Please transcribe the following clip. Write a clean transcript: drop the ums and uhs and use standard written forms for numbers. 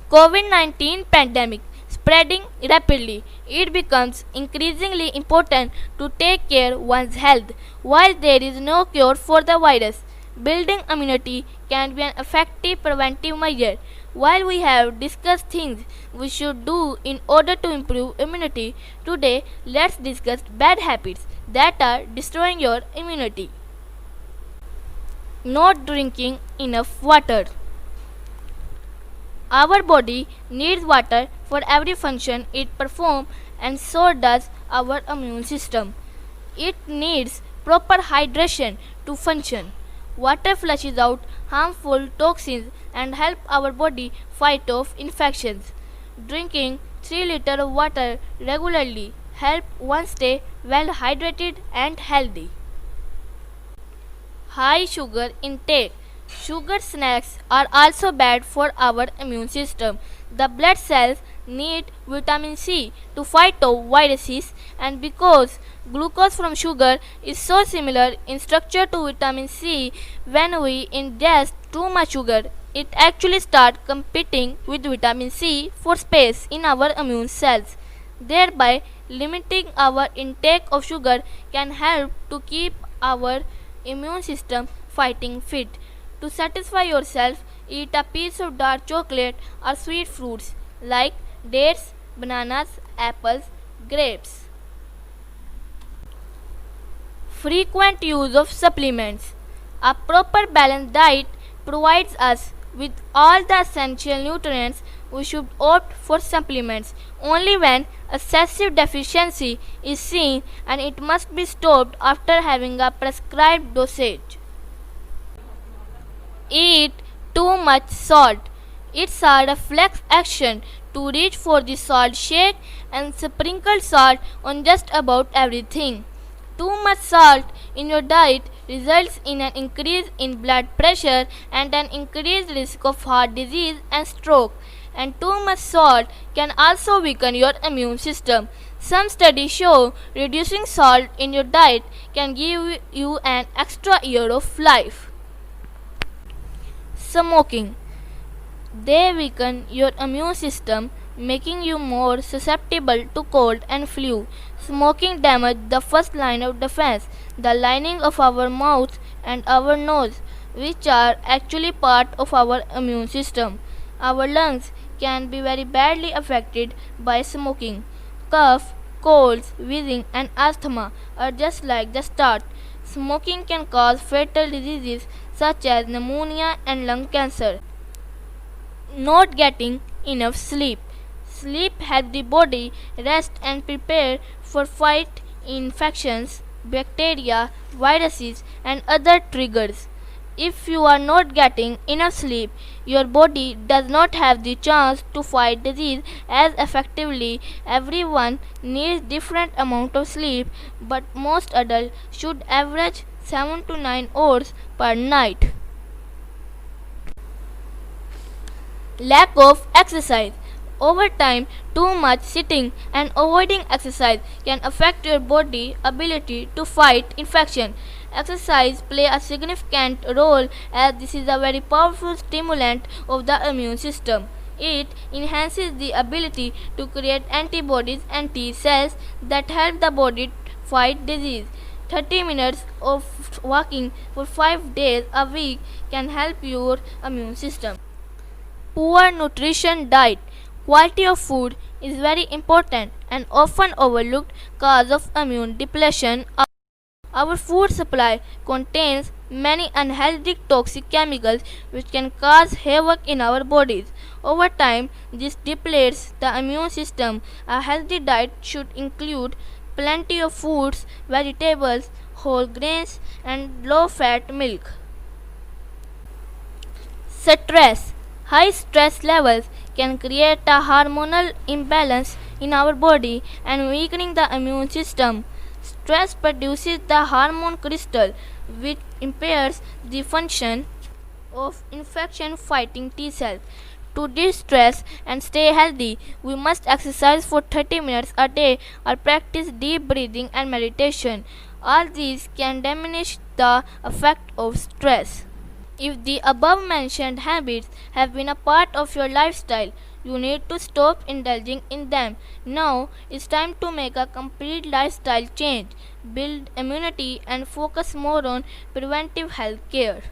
COVID-19 pandemic spreading rapidly, it becomes increasingly important to take care of one's health. While there is no cure for the virus, building immunity can be an effective preventive measure. While we have discussed things we should do in order to improve immunity, today let's discuss bad habits that are destroying your immunity. Not drinking enough water. Our body needs water for every function it performs, and so does our immune system. It needs proper hydration to function. Water flushes out harmful toxins and help our body fight off infections. Drinking 3 liters of water regularly help one stay well hydrated and healthy. High sugar intake. Sugar snacks are also bad for our immune system. The blood cells need vitamin C to fight off viruses, and because glucose from sugar is so similar in structure to vitamin C, when we ingest too much sugar, it actually starts competing with vitamin C for space in our immune cells. Thereby, limiting our intake of sugar can help to keep our immune system fighting fit. To satisfy yourself, eat a piece of dark chocolate or sweet fruits like dates, bananas, apples, grapes. Frequent use of supplements. A proper balanced diet provides us with all the essential nutrients. We should opt for supplements only when excessive deficiency is seen, and it must be stopped after having a prescribed dosage. Eat too much salt. It's a reflex action to reach for the salt shake and sprinkle salt on just about everything. Too much salt in your diet results in an increase in blood pressure and an increased risk of heart disease and stroke. And too much salt can also weaken your immune system. Some studies show reducing salt in your diet can give you an extra year of life. Smoking. They weaken your immune system, making you more susceptible to cold and flu. Smoking damages the first line of defense, the lining of our mouth and our nose, which are actually part of our immune system. Our lungs can be very badly affected by smoking. Cough, colds, wheezing, and asthma are just like the start. Smoking can cause fatal diseases such as pneumonia and lung cancer. Not getting enough sleep. Sleep helps the body rest and prepare for fight infections, bacteria, viruses, and other triggers. If you are not getting enough sleep, your body does not have the chance to fight disease as effectively. Everyone needs different amount of sleep, but most adults should average 7 to 9 hours per night. Lack of exercise. Over time, too much sitting and avoiding exercise can affect your body's ability to fight infection. Exercise plays a significant role as this is a very powerful stimulant of the immune system. It enhances the ability to create antibodies and T cells that help the body fight disease. 30 minutes of walking for 5 days a week can help your immune system. Poor nutrition diet. Quality of food is very important and often overlooked cause of immune depletion. Our food supply contains many unhealthy toxic chemicals which can cause havoc in our bodies. Over time, this depletes the immune system. A healthy diet should include plenty of fruits, vegetables, whole grains, and low-fat milk. Stress. High stress levels can create a hormonal imbalance in our body and weakening the immune system. Stress produces the hormone cortisol, which impairs the function of infection fighting T cells. To de-stress and stay healthy, we must exercise for 30 minutes a day or practice deep breathing and meditation. All these can diminish the effect of stress. If the above mentioned habits have been a part of your lifestyle, you need to stop indulging in them. Now it's time to make a complete lifestyle change, build immunity, and focus more on preventive health care.